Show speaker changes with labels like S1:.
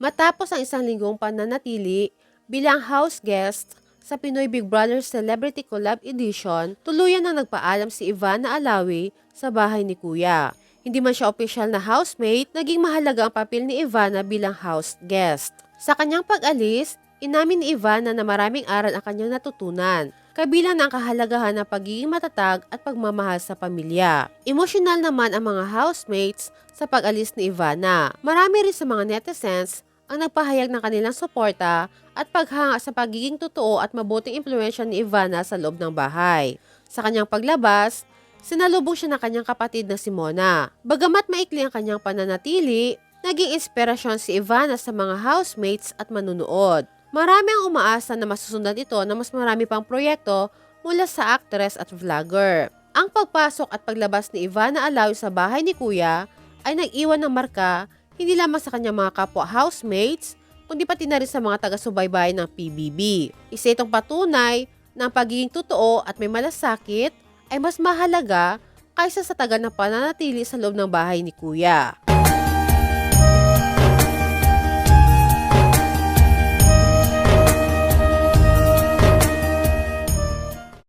S1: Matapos ang isang linggong pananatili bilang house guest sa Pinoy Big Brother Celebrity Collab Edition, tuluyan nang nagpaalam si Ivana Alawi sa bahay ni Kuya. Hindi man siya opisyal na housemate, naging mahalaga ang papel ni Ivana bilang house guest. Sa kanyang pag-alis, inamin ni Ivana na maraming aral ang kanyang natutunan, kabilang na ang kahalagahan ng pagiging matatag at pagmamahal sa pamilya. Emosyonal naman ang mga housemates sa pag-alis ni Ivana. Marami rin sa mga netizens ang nagpahayag ng kanilang suporta at paghanga sa pagiging totoo at mabuting impluwensya ni Ivana sa loob ng bahay. Sa kanyang paglabas, sinalubong siya ng kanyang kapatid na si Mona. Bagamat maikli ang kanyang pananatili, naging inspirasyon si Ivana sa mga housemates at manunood. Marami ang umaasa na masusundan ito na mas marami pang proyekto mula sa actress at vlogger. Ang pagpasok at paglabas ni Ivana Alawi sa bahay ni Kuya ay nag-iwan ng marka hindi lamang sa kanyang mga kapwa housemates, kundi pati na rin sa mga taga-subaybay ng PBB. Isa itong patunay na ang pagiging totoo at may malasakit ay mas mahalaga kaysa sa tagal ng pananatili sa loob ng bahay ni Kuya.